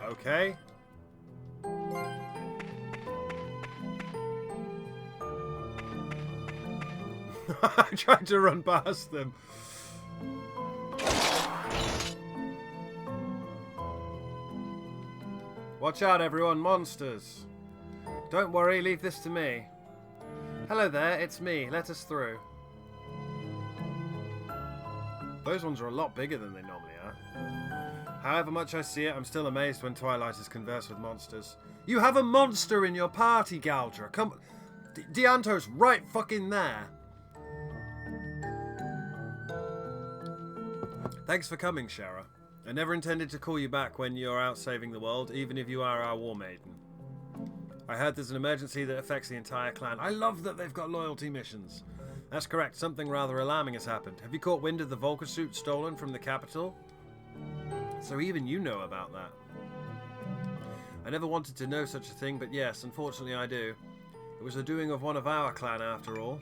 Okay. I tried to run past them. Watch out, everyone, monsters. Don't worry, leave this to me. Hello there, it's me. Let us through. Those ones are a lot bigger than they normally are. However much I see it, I'm still amazed when Twilighters converse with monsters. You have a monster in your party, Galdra. Come... Dianto's right fucking there. Thanks for coming, Shara. I never intended to call you back when you're out saving the world, even if you are our war maiden. I heard there's an emergency that affects the entire clan. I love that they've got loyalty missions. That's correct, something rather alarming has happened. Have you caught wind of the Volca suit stolen from the capital? So even you know about that. I never wanted to know such a thing, but yes, unfortunately I do. It was the doing of one of our clan after all.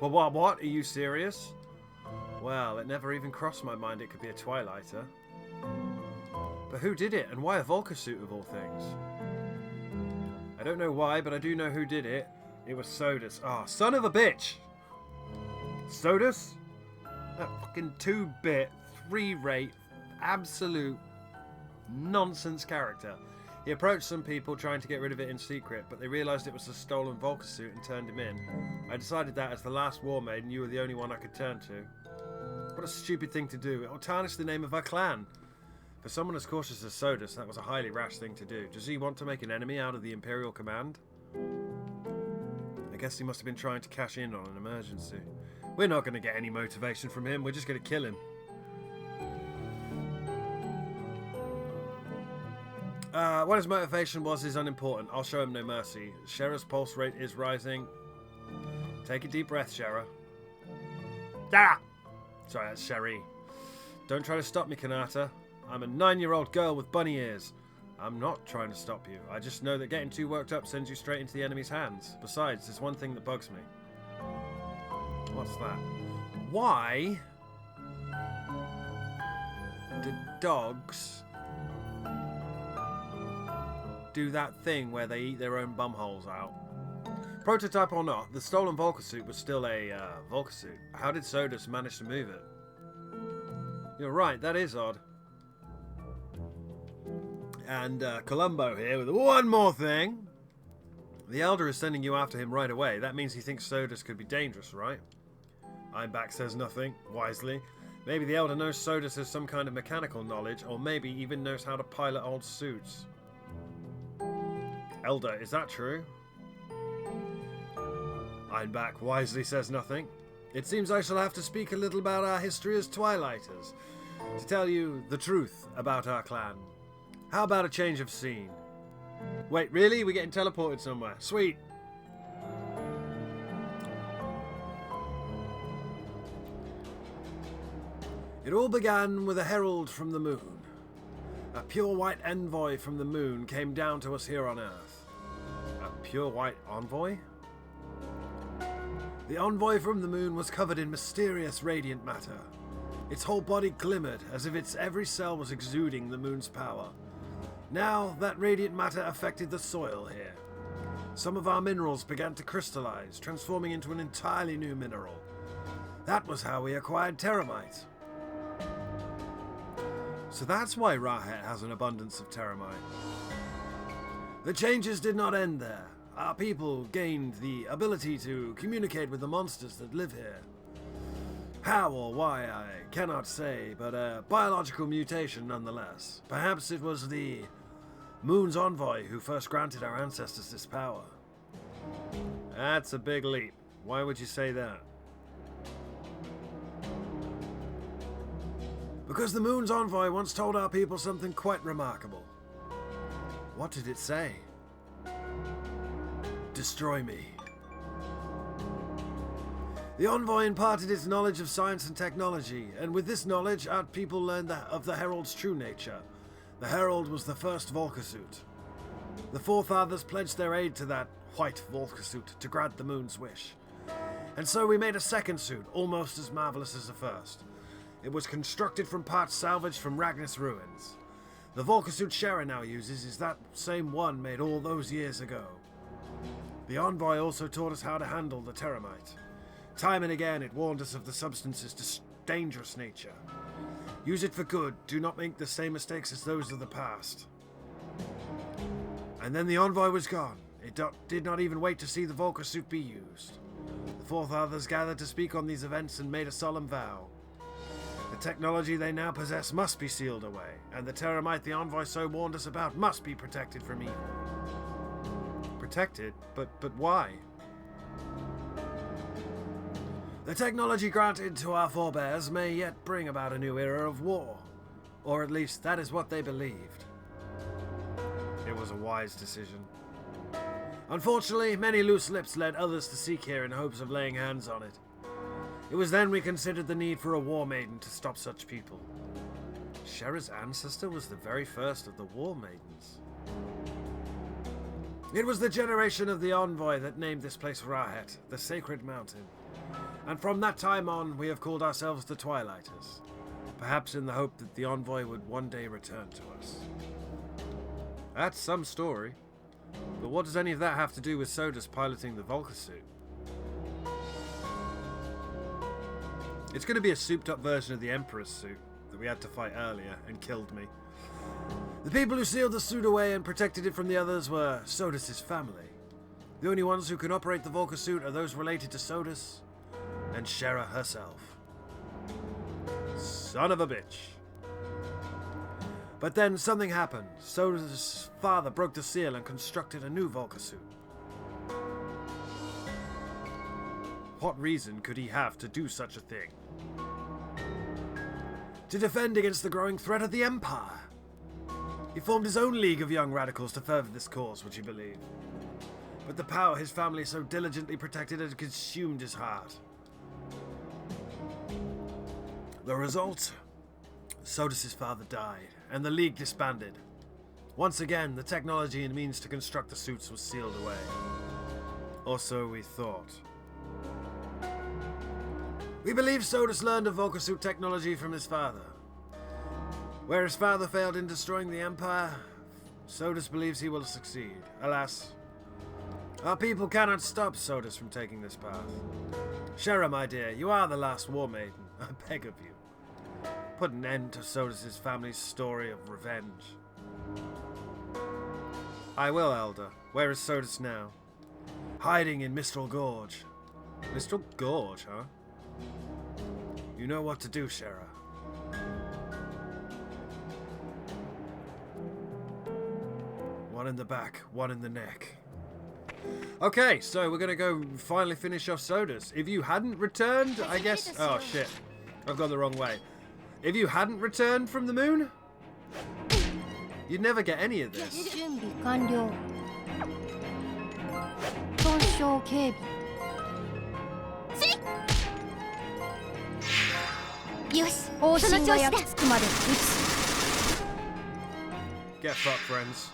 Well, what? Are you serious? Well, it never even crossed my mind it could be a Twilighter. But who did it, and why a Volca suit of all things? I don't know why, but I do know who did it. It was Sodus. Ah, son of a bitch! Sodus? That fucking 2-bit, 3-rate, absolute nonsense character. He approached some people trying to get rid of it in secret, but they realised it was a stolen Volca suit and turned him in. I decided that as the last war maiden, you were the only one I could turn to. What a stupid thing to do. It will tarnish the name of our clan. For someone as cautious as Sodus, that was a highly rash thing to do. Does he want to make an enemy out of the Imperial Command? I guess he must have been trying to cash in on an emergency. We're not going to get any motivation from him. We're just going to kill him. What his motivation was is unimportant. I'll show him no mercy. Shera's pulse rate is rising. Take a deep breath, Shera. Ah! Sorry, that's Sherry. Don't try to stop me, Kanata. I'm a 9-year-old girl with bunny ears. I'm not trying to stop you. I just know that getting too worked up sends you straight into the enemy's hands. Besides, there's one thing that bugs me. What's that? Why do dogs do that thing where they eat their own bumholes out? Prototype or not, the stolen Volca suit was still a Volca suit. How did Sodus manage to move it? You're right, that is odd. And Columbo here with one more thing. The Elder is sending you after him right away. That means he thinks Sodus could be dangerous, right? Ironback says nothing, wisely. Maybe the Elder knows Sodus has some kind of mechanical knowledge, or maybe even knows how to pilot old suits. Elder, is that true? Ironback wisely says nothing. It seems I shall have to speak a little about our history as Twilighters, to tell you the truth about our clan. How about a change of scene? Wait, really? We're getting teleported somewhere. Sweet. It all began with a herald from the moon. A pure white envoy from the moon came down to us here on Earth. A pure white envoy? The envoy from the moon was covered in mysterious radiant matter. Its whole body glimmered as if its every cell was exuding the moon's power. Now, that radiant matter affected the soil here. Some of our minerals began to crystallize, transforming into an entirely new mineral. That was how we acquired Terramite. So that's why Rahet has an abundance of Terramite. The changes did not end there. Our people gained the ability to communicate with the monsters that live here. How or why, I cannot say, but a biological mutation nonetheless. Perhaps it was the Moon's envoy who first granted our ancestors this power. That's a big leap. Why would you say that? Because the Moon's envoy once told our people something quite remarkable. What did it say? Destroy me. The envoy imparted its knowledge of science and technology, and with this knowledge, our people learned of the Herald's true nature. The Herald was the first Volca suit. The Forefathers pledged their aid to that white Volca suit to grant the Moon's wish. And so we made a second suit, almost as marvelous as the first. It was constructed from parts salvaged from Ragnus ruins. The Volca suit Shera now uses is that same one made all those years ago. The Envoy also taught us how to handle the Terramite. Time and again it warned us of the substance's dangerous nature. Use it for good, do not make the same mistakes as those of the past. And then the Envoy was gone. It did not even wait to see the Volca suit be used. The Four Fathers gathered to speak on these events and made a solemn vow. The technology they now possess must be sealed away, and the Terramite the Envoy so warned us about must be protected from evil. Protected? But why? The technology granted to our forebears may yet bring about a new era of war. Or at least that is what they believed. It was a wise decision. Unfortunately, many loose lips led others to seek here in hopes of laying hands on it. It was then we considered the need for a war maiden to stop such people. Shera's ancestor was the very first of the war maidens. It was the generation of the Envoy that named this place Rahet, the Sacred Mountain. And from that time on, we have called ourselves the Twilighters, perhaps in the hope that the Envoy would one day return to us. That's some story. But what does any of that have to do with Sodus piloting the Volca suit? It's going to be a souped-up version of the Emperor's suit that we had to fight earlier and killed me. The people who sealed the suit away and protected it from the others were Sodus' family. The only ones who can operate the Volca suit are those related to Sodus and Shera herself. Son of a bitch. But then something happened. Sodus' father broke the seal and constructed a new Volca suit. What reason could he have to do such a thing? To defend against the growing threat of the Empire. He formed his own league of young radicals to further this cause, would you believe? But the power his family so diligently protected had consumed his heart. The result? Sodus' father died, and the League disbanded. Once again, the technology and means to construct the suits was sealed away. Or so we thought. We believe Sodus learned of Volca suit technology from his father. Where his father failed in destroying the Empire, Sodus believes he will succeed. Alas, our people cannot stop Sodus from taking this path. Shera, my dear, you are the last war maiden. I beg of you. Put an end to Sodus' family's story of revenge. I will, Elder. Where is Sodus now? Hiding in Mistral Gorge. Mistral Gorge, huh? You know what to do, Shera. One in the back, one in the neck. Okay, so we're gonna go finally finish off Sodus. If you hadn't returned, I guess... Oh, shit. I've gone the wrong way. If you hadn't returned from the moon, you'd never get any of this. Get fucked, friends.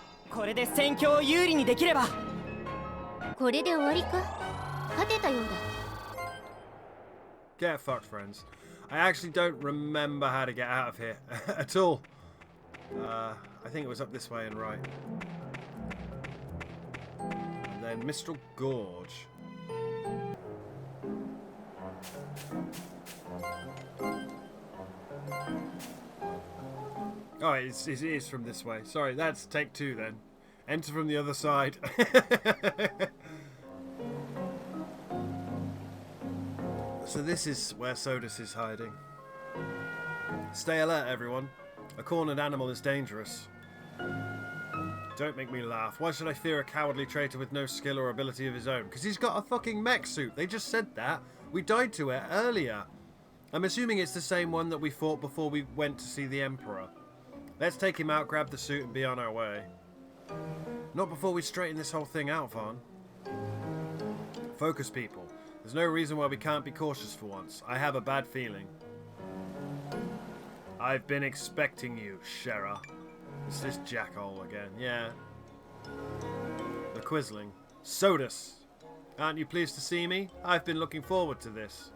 Get fucked, friends. I actually don't remember how to get out of here at all. I think it was up this way and right. And then Mistral Gorge. Oh, it is from this way. Sorry, that's take two then. Enter from the other side. So this is where Sodus is hiding. Stay alert, everyone. A cornered animal is dangerous. Don't make me laugh. Why should I fear a cowardly traitor with no skill or ability of his own? Because he's got a fucking mech suit. They just said that. We died to it earlier. I'm assuming it's the same one that we fought before we went to see the Emperor. Let's take him out, grab the suit, and be on our way. Not before we straighten this whole thing out, Vaughn. Focus, people. There's no reason why we can't be cautious for once. I have a bad feeling. I've been expecting you, Shera. It's this jackhole again. Yeah. The Quisling. Sodus. Aren't you pleased to see me? I've been looking forward to this.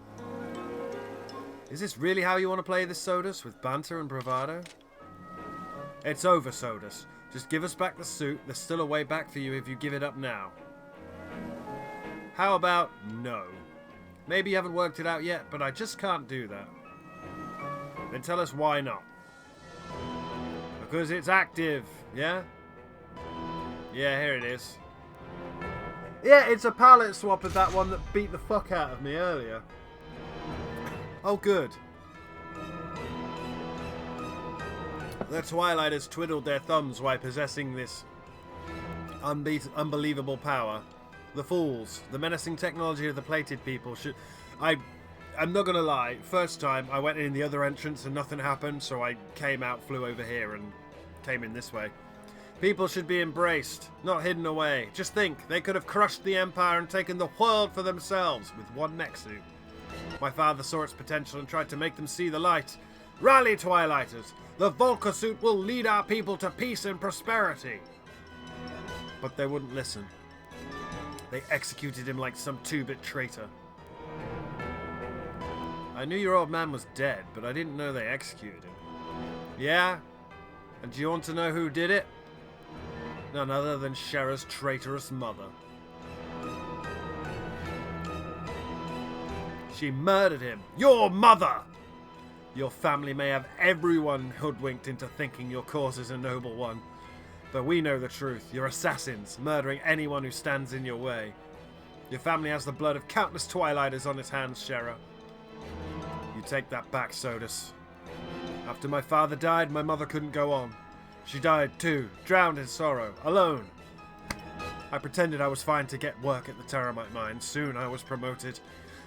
Is this really how you want to play this, Sodus? With banter and bravado? It's over, Sodus. Just give us back the suit. There's still a way back for you if you give it up now. How about no? Maybe you haven't worked it out yet, but I just can't do that. Then tell us why not. Because it's active, yeah? Yeah, here it is. Yeah, it's a palette swap of that one that beat the fuck out of me earlier. Oh, good. The Twilighters twiddled their thumbs while possessing this unbelievable power. The fools, the menacing technology of the plated people should... I'm not gonna lie, first time I went in the other entrance and nothing happened, so I came out, flew over here and came in this way. People should be embraced, not hidden away. Just think, they could have crushed the Empire and taken the world for themselves with one mech suit. My father saw its potential and tried to make them see the light. Rally, Twilighters! The Volca suit will lead our people to peace and prosperity. But they wouldn't listen. They executed him like some two-bit traitor. I knew your old man was dead, but I didn't know they executed him. Yeah? And do you want to know who did it? None other than Shera's traitorous mother. She murdered him. Your mother! Your family may have everyone hoodwinked into thinking your cause is a noble one. But we know the truth. You're assassins, murdering anyone who stands in your way. Your family has the blood of countless Twilighters on its hands, Shera. You take that back, Sodus. After my father died, my mother couldn't go on. She died too, drowned in sorrow, alone. I pretended I was fine to get work at the Terramite mine. Soon I was promoted.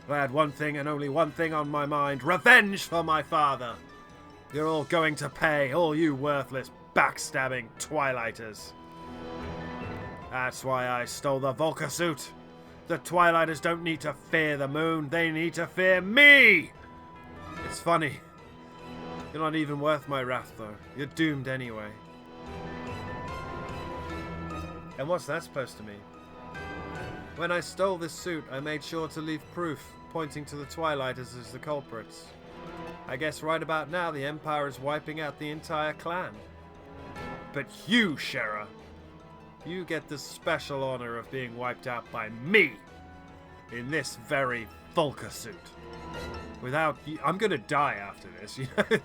I had one thing and only one thing on my mind. Revenge for my father. You're all going to pay, all you worthless, backstabbing Twilighters. That's why I stole the Volca suit. The Twilighters don't need to fear the moon. They need to fear me. It's funny. You're not even worth my wrath, though. You're doomed anyway. And what's that supposed to mean? When I stole this suit, I made sure to leave proof, pointing to the Twilighters as the culprits. I guess right about now the Empire is wiping out the entire clan. But you, Shera, you get the special honor of being wiped out by me in this very Volca suit. Without you, I'm gonna die after this, you know?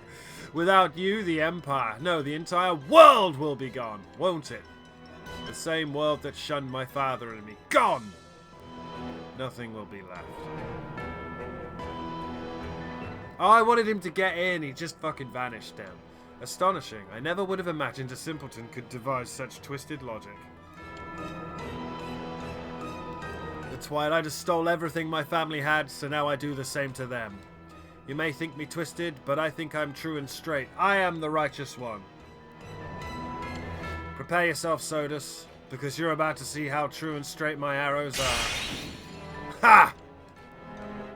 Without you, the Empire, no, the entire world will be gone, won't it? The same world that shunned my father and me. Gone! Nothing will be left. Oh, I wanted him to get in. He just fucking vanished down. Astonishing. I never would have imagined a simpleton could devise such twisted logic. The Twilighters stole everything my family had, so now I do the same to them. You may think me twisted, but I think I'm true and straight. I am the righteous one. Prepare yourself, Sodus, because you're about to see how true and straight my arrows are. Ha!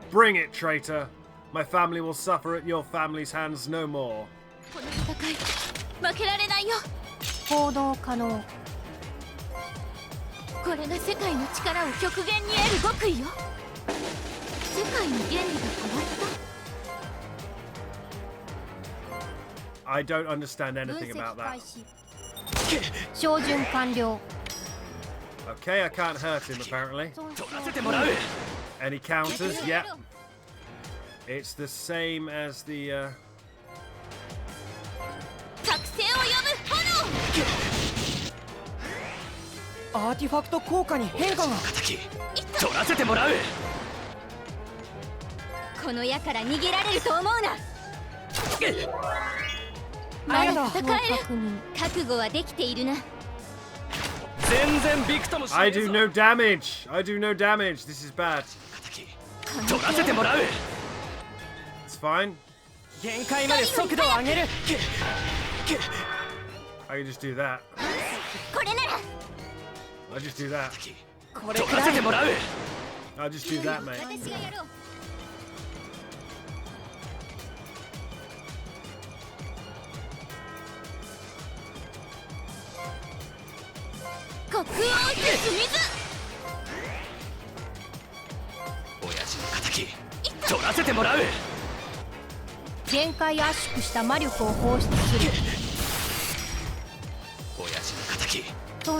Bring it, traitor. My family will suffer at your family's hands no more. I don't understand anything about that. Okay, I can't hurt him apparently. Any counters? Yep. It's the same as the I do no damage. I do no damage. This is bad. It's fine. I can just do that. I'll just do that. I'll just do that, mate.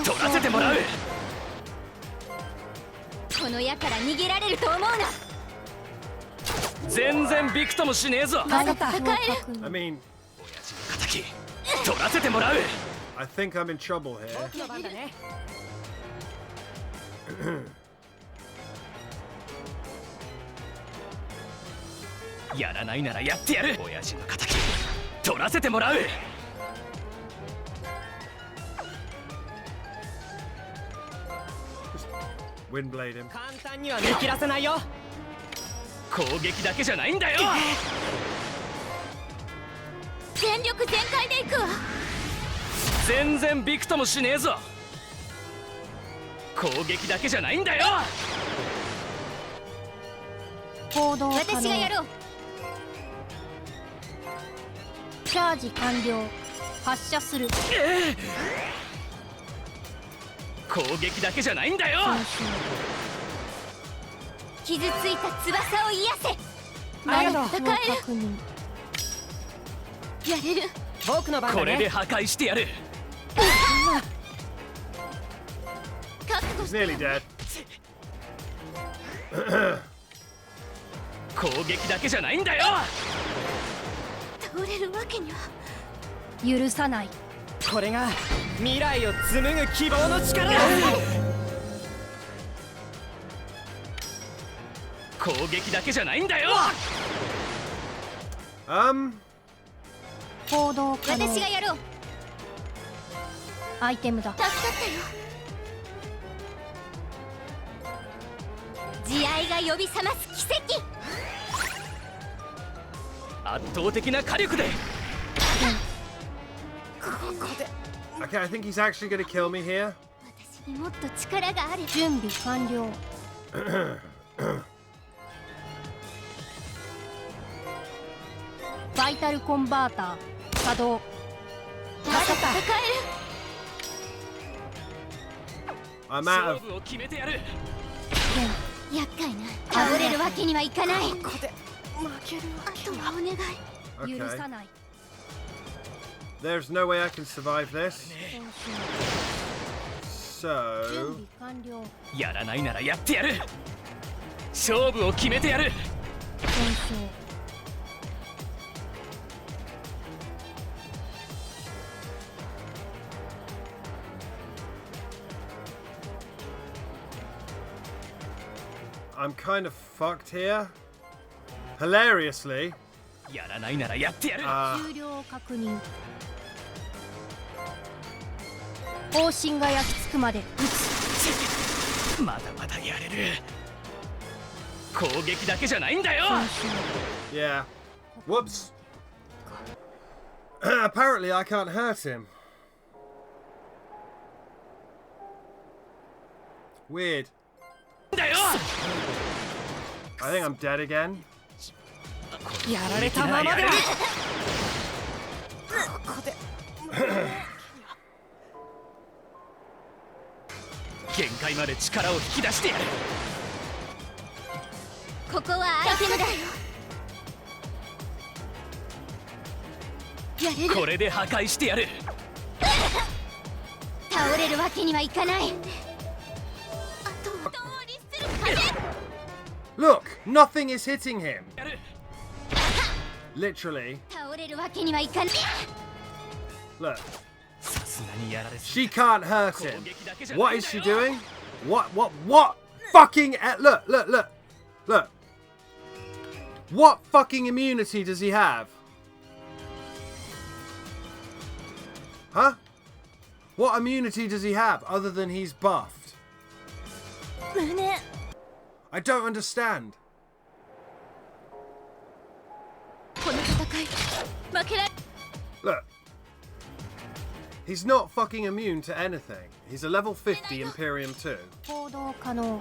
取らせてもらう。この矢から逃げられると思うな。全然びくともしねえぞ。まだ戦える。 I mean, 敵取らせてもらう。 I think I'm in trouble here. やらないならやってやる。親父の敵取らせてもらう。 Windblade him. 簡単には見切らせないよ。攻撃だけじゃないんだよ。全力全開でいくわ。全然びくともしねえぞ。攻撃だけじゃないんだよ。行動可能。私がやろう。チャージ完了。発射する。攻撃だけじゃないんだよ。傷ついた翼を癒せ。まだ戦える。やれる。僕の番だね。これで破壊してやる。He's nearly dead. 攻撃だけじゃないんだよ。倒れるわけには許さない。これが未来を紡ぐ希望の力だ。攻撃だけじゃないんだよ。行動可能。私がやろう。アイテムだ。助かったよ。慈愛が呼び覚ます奇跡。圧倒的な火力で。Okay, I think he's actually going to kill me here. 私にもっと力がある。準備完了。バイタルコンバーター作動。まだ戦える。I'm out 勝 of. 負を決めてやる。厄介な。倒れるわけにはいかない。あとはお願い。許 Okay. さない。 There's no way I can survive this. 準 So. 備完了。やらないならやってやる。勝負を決めてやる。I'm kind of fucked here. Hilariously. やらないならやってやる。 終了確認。方針が焼き付くまで撃つ。まだまだやれる。攻撃だけじゃないんだよ。 Yeah. Whoops. Apparently, I can't hurt him. Weird. だよ。 I think I'm dead again. やられたままでは。ここで限界まで力を引き出してやる。ここはアイテムだよ。やれる。これで破壊してやる。倒れるわけにはいかない。あとは通りする風。 Look, nothing is hitting him. Literally. 倒れるわけにはいかない。 Look. さすがにやられす She can't hurt him. What is she doing? What fucking look. Look. What fucking immunity does he have? Huh? What immunity does he have other than he's buffed? I don't understand. Look. He's not fucking immune to anything. He's a level 50 Imperium 2. 行動可能。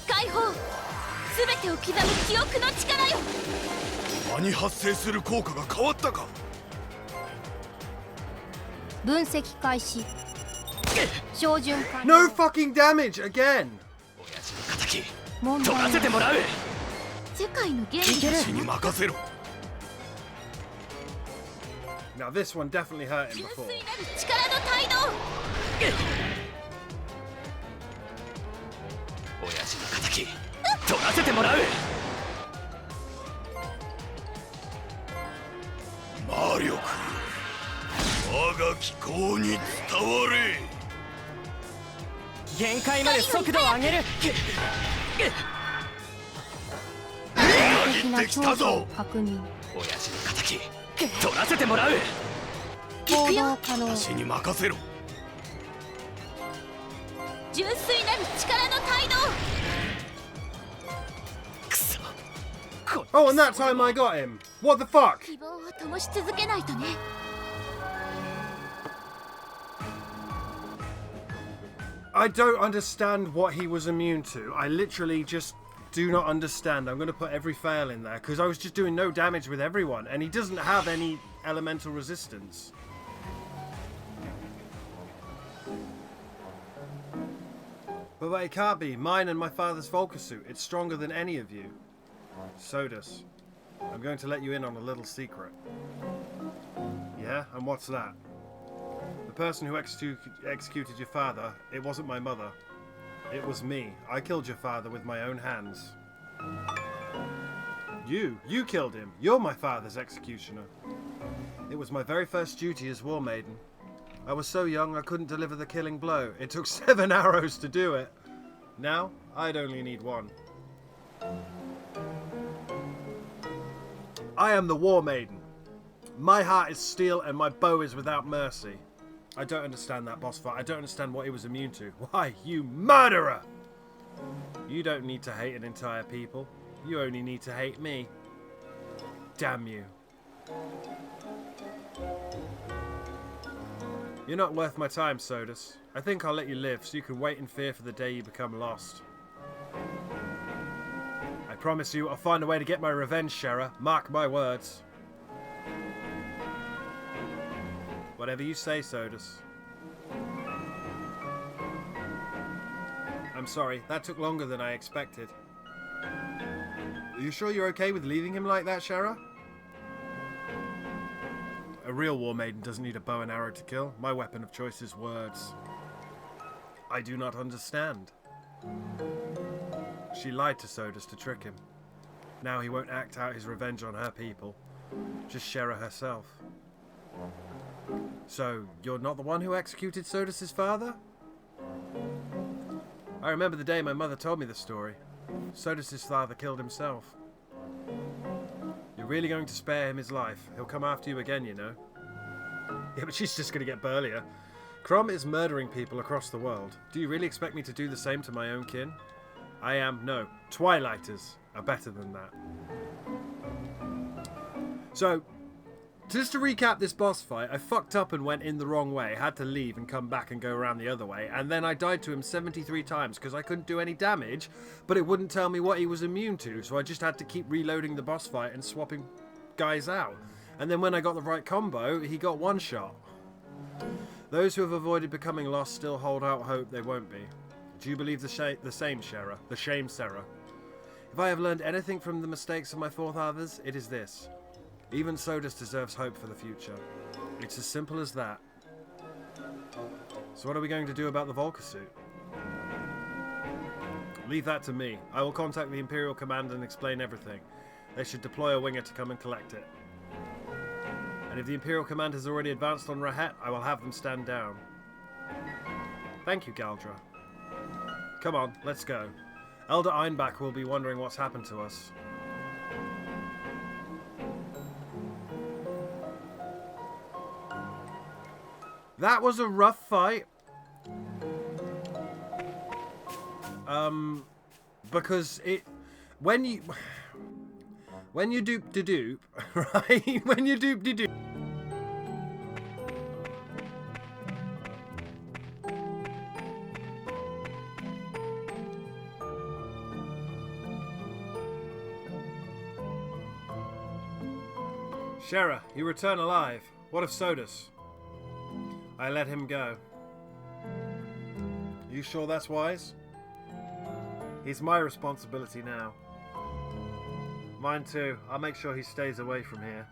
解放。すべてを刻む記憶の力よ。場に発生する効果が変わったか。分析開始。照準完了。 No fucking damage again. 親父の敵取らせてもらう。世界の原理私に任せろ。Now this one definitely hurt him before. 純粋なる力の態度。親父の敵取らせてもらう。魔力我が気候に伝われ。限界まで速度を上げる。的な調査を確認。親父の敵取らせてもらう。行動可能。私に任せろ。純粋なる力の態度。くそ。 Oh, and that time I got him. What the fuck? 希望を灯し続けないとね。I don't understand what he was immune to. I literally just do not understand. I'm going to put every fail in there because I was just doing no damage with everyone and he doesn't have any elemental resistance. But it can't be. Mine and my father's Volca suit. It's stronger than any of you. Sodus, I'm going to let you in on a little secret. Yeah? And what's that? The person who executed your father, it wasn't my mother. It was me. I killed your father with my own hands. You killed him. You're my father's executioner. It was my very first duty as War Maiden. I was so young I couldn't deliver the killing blow. It took 7 arrows to do it. Now, I'd only need 1. I am the War Maiden. My heart is steel and my bow is without mercy. I don't understand that boss fight. I don't understand what he was immune to. Why, you murderer! You don't need to hate an entire people. You only need to hate me. Damn you. You're not worth my time, Sodus. I think I'll let you live so you can wait in fear for the day you become lost. I promise you I'll find a way to get my revenge, Shera. Mark my words. Whatever you say, Sodus. I'm sorry, that took longer than I expected. Are you sure you're okay with leaving him like that, Shera? A real War Maiden doesn't need a bow and arrow to kill. My weapon of choice is words. I do not understand. She lied to Sodus to trick him. Now he won't act out his revenge on her people. Just Shera herself. So, you're not the one who executed Sodus' father? I remember the day my mother told me the story. Sodus' father killed himself. You're really going to spare him his life? He'll come after you again, you know. Yeah, but she's just going to get burlier. Crom is murdering people across the world. Do you really expect me to do the same to my own kin? No. Twilighters are better than that. So, just to recap this boss fight, I fucked up and went in the wrong way, had to leave and come back and go around the other way, and then I died to him 73 times because I couldn't do any damage, but it wouldn't tell me what he was immune to, so I just had to keep reloading the boss fight and swapping guys out. And then when I got the right combo, he got one shot. Those who have avoided becoming lost still hold out hope they won't be. Do you believe the same, Shera? The shame, Sarah? If I have learned anything from the mistakes of my forefathers, it is this. Even Sodus deserves hope for the future. It's as simple as that. So what are we going to do about the Volca suit? Leave that to me. I will contact the Imperial Command and explain everything. They should deploy a winger to come and collect it. And if the Imperial Command has already advanced on Rahet, I will have them stand down. Thank you, Galdra. Come on, let's go. Elder Einbach will be wondering what's happened to us. That was a rough fight. Because when you doop, right? When you doop. Shera, you return alive. What of Sodus? I let him go. You sure that's wise? He's my responsibility now. Mine too. I'll make sure he stays away from here.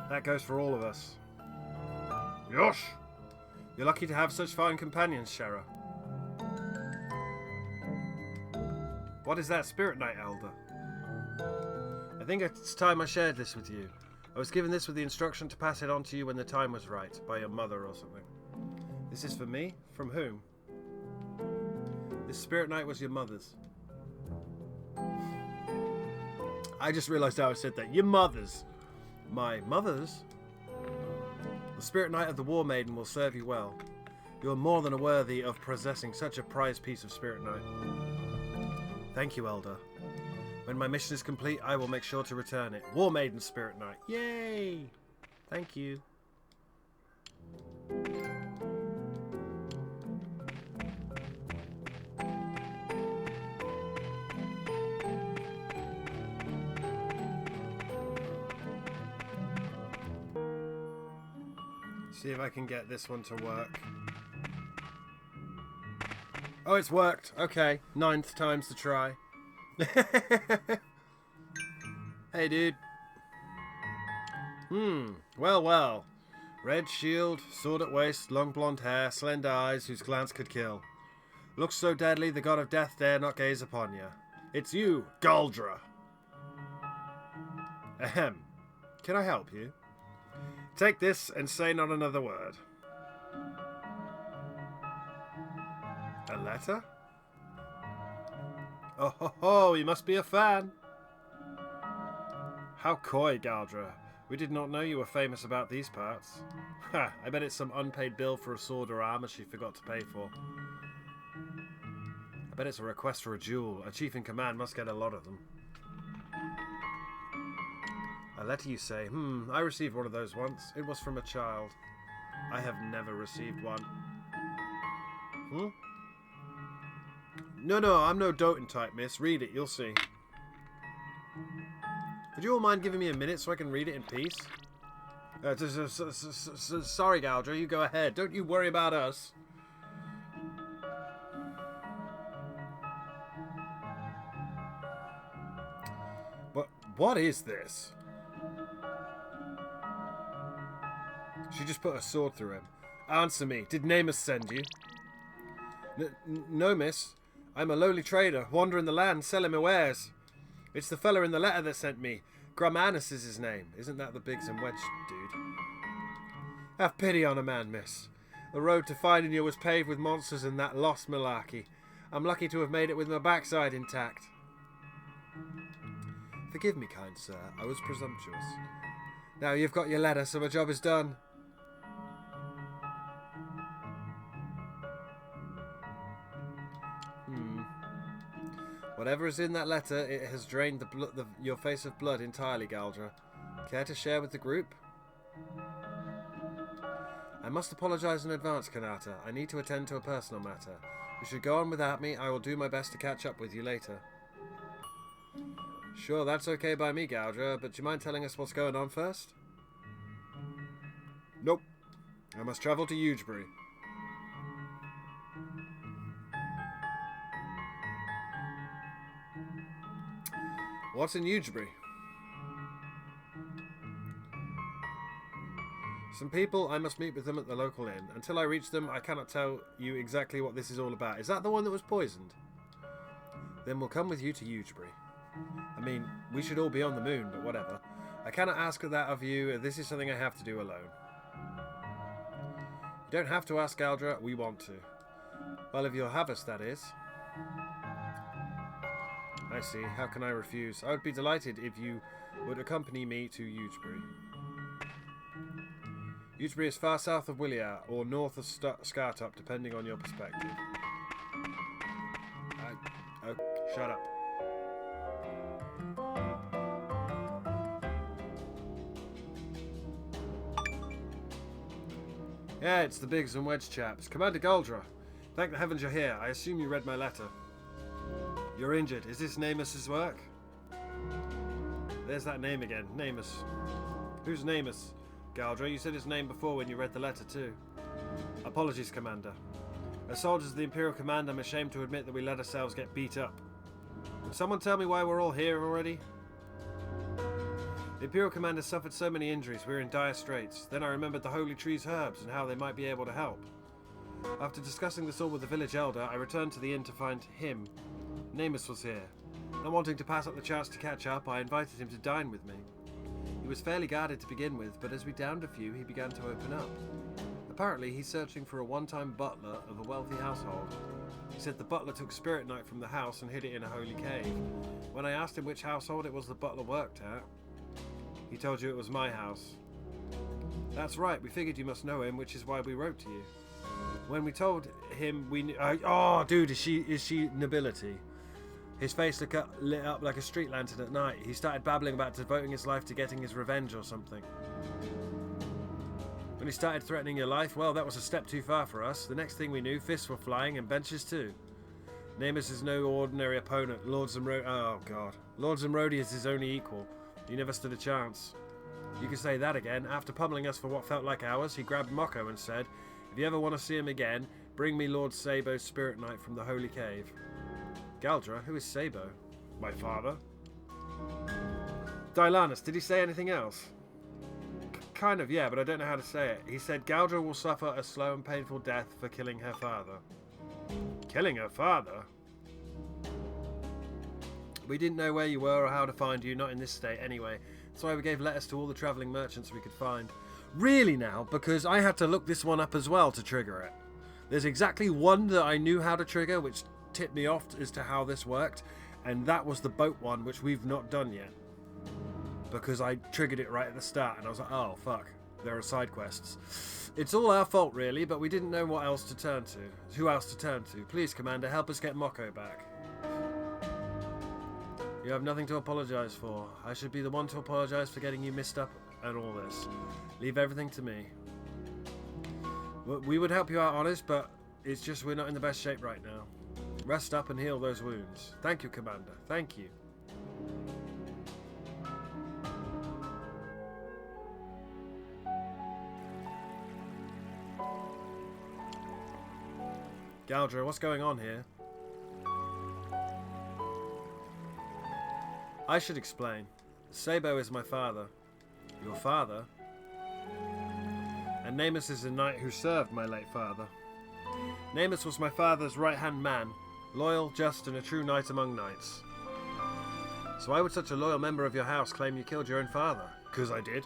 That goes for all of us. Yosh! You're lucky to have such fine companions, Shara. What is that Spirit Knight, Elder? I think it's time I shared this with you. I was given this with the instruction to pass it on to you when the time was right, by your mother or something. This is for me? From whom? This Spirit Knight was your mother's. I just realised how I said that. Your mother's. My mother's? The Spirit Knight of the War Maiden will serve you well. You are more than worthy of possessing such a prized piece of Spirit Knight. Thank you, Elder. When my mission is complete, I will make sure to return it. War Maiden Spirit Knight. Yay! Thank you. See if I can get this one to work. Oh, it's worked. Okay. 9th time's the try. Hey, dude. Well, well. Red shield, sword at waist, long blonde hair, slender eyes whose glance could kill. Looks so deadly the god of death dare not gaze upon you. It's you, Galdra. Ahem. Can I help you? Take this and say not another word. A letter? Oh ho ho, you must be a fan. How coy, Galdra. We did not know you were famous about these parts. Ha, I bet it's some unpaid bill for a sword or armor she forgot to pay for. I bet it's a request for a jewel. A chief in command must get a lot of them. A letter, you say? I received one of those once. It was from a child. I have never received one. No, I'm no doting type, miss. Read it, you'll see. Would you all mind giving me a minute so I can read it in peace? Sorry, Galdra, you go ahead. Don't you worry about us. But what is this? She just put her sword through him. Answer me. Did Namus send you? No, miss. I'm a lowly trader, wandering the land, selling my wares. It's the fella in the letter that sent me. Grummanus is his name. Isn't that the Biggs and Wedge dude? Have pity on a man, miss. The road to finding you was paved with monsters and that lost malarkey. I'm lucky to have made it with my backside intact. Forgive me, kind sir. I was presumptuous. Now you've got your letter, so my job is done. Whatever is in that letter, it has drained your face of blood entirely, Galdra. Care to share with the group? I must apologize in advance, Kanata. I need to attend to a personal matter. You should go on without me. I will do my best to catch up with you later. Sure, that's okay by me, Galdra, but do you mind telling us what's going on first? Nope. I must travel to Hugebury. What's in Hugebury? Some people, I must meet with them at the local inn. Until I reach them, I cannot tell you exactly what this is all about. Is that the one that was poisoned? Then we'll come with you to Hugebury. I mean, we should all be on the moon, but whatever. I cannot ask that of you. This is something I have to do alone. You don't have to ask, Galdra. We want to. Well, if you'll have us, that is. I see. How can I refuse? I would be delighted if you would accompany me to Hugebury. Hugebury is far south of Williar, or north of Scartop, depending on your perspective. Oh, shut up. Yeah, it's the Biggs and Wedge chaps. Commander Galdra, thank the heavens you're here. I assume you read my letter. You're injured. Is this Namus's work? There's that name again. Namus. Who's Namus? Galdra, you said his name before when you read the letter too. Apologies, Commander. As soldiers of the Imperial Command, I'm ashamed to admit that we let ourselves get beat up. Can someone tell me why we're all here already? Imperial Commander suffered so many injuries, we were in dire straits. Then I remembered the Holy Tree's herbs and how they might be able to help. After discussing this all with the village elder, I returned to the inn to find him. Namus was here. Not wanting to pass up the chance to catch up, I invited him to dine with me. He was fairly guarded to begin with, but as we downed a few, he began to open up. Apparently, he's searching for a one-time butler of a wealthy household. He said the butler took Spirit Knight from the house and hid it in a holy cave. When I asked him which household it was the butler worked at, he told you it was my house. That's right, we figured you must know him, which is why we wrote to you. When we told him we knew... oh, dude, is she nobility? His face lit up like a street lantern at night. He started babbling about devoting his life to getting his revenge or something. When he started threatening your life, well, that was a step too far for us. The next thing we knew, fists were flying and benches too. Namus is no ordinary opponent. Lord Zimrodi is his only equal. He never stood a chance. You can say that again. After pummeling us for what felt like hours, he grabbed Moko and said, if you ever want to see him again, bring me Lord Sabo's Spirit Knight from the Holy Cave. Galdra, who is Sabo? My father. Dylanus, did he say anything else? Kind of, yeah, but I don't know how to say it. He said Galdra will suffer a slow and painful death for killing her father. Killing her father? We didn't know where you were or how to find you, not in this state anyway. That's why we gave letters to all the travelling merchants we could find. Really now, because I had to look this one up as well to trigger it. There's exactly one that I knew how to trigger, which tipped me off as to how this worked, and that was the boat one, which we've not done yet. Because I triggered it right at the start, and I was like, oh, fuck, there are side quests. It's all our fault, really, but we didn't know what else to turn to. Who else to turn to? Please, Commander, help us get Moko back. You have nothing to apologise for. I should be the one to apologise for getting you mixed up and all this. Leave everything to me. We would help you out, honest, but it's just we're not in the best shape right now. Rest up and heal those wounds. Thank you, Commander. Thank you. Galdra, what's going on here? I should explain. Sabo is my father. Your father? And Namus is a knight who served my late father. Namus was my father's right-hand man, loyal, just, and a true knight among knights. So why would such a loyal member of your house claim you killed your own father? 'Cause I did.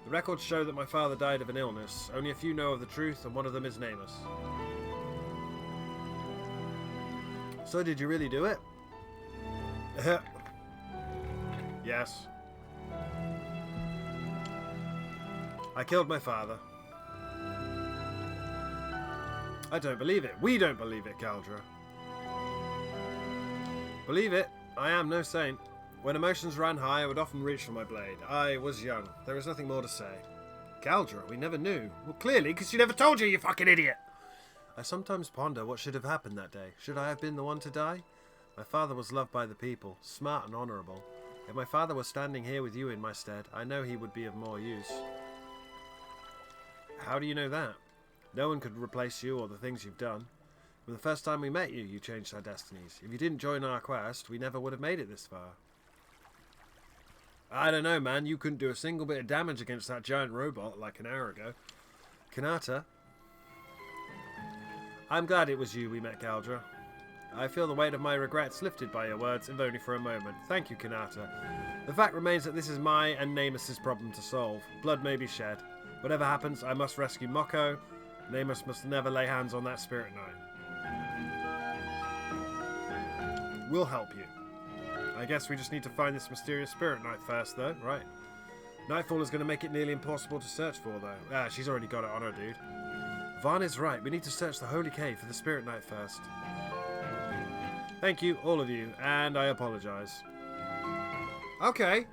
The records show that my father died of an illness. Only a few know of the truth, and one of them is Namus. So did you really do it? Yes. I killed my father. I don't believe it. We don't believe it, Galdra. Believe it, I am no saint. When emotions ran high, I would often reach for my blade. I was young. There was nothing more to say. Galdra, we never knew. Well, clearly, because she never told you, you fucking idiot! I sometimes ponder what should have happened that day. Should I have been the one to die? My father was loved by the people, smart and honourable. If my father was standing here with you in my stead, I know he would be of more use. How do you know that? No one could replace you or the things you've done. From the first time we met you, you changed our destinies. If you didn't join our quest, we never would have made it this far. I don't know, man. You couldn't do a single bit of damage against that giant robot like an hour ago. Kanata? I'm glad it was you we met, Galdra. I feel the weight of my regrets lifted by your words, if only for a moment. Thank you, Kanata. The fact remains that this is my and Namus's problem to solve. Blood may be shed. Whatever happens, I must rescue Moko. Namus must never lay hands on that Spirit Knight. We'll help you. I guess we just need to find this mysterious Spirit Knight first, though, right? Nightfall is going to make it nearly impossible to search for, though. Ah, she's already got it on her, dude. Vaughn is right. We need to search the Holy Cave for the Spirit Knight first. Thank you, all of you, and I apologise. Okay.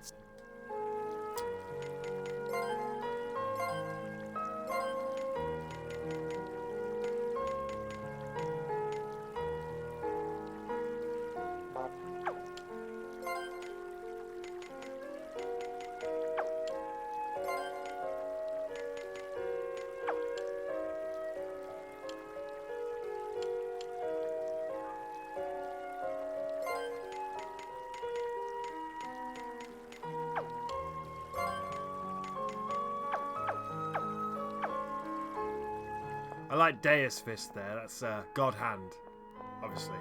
I like Deus Fist there. That's God Hand, obviously.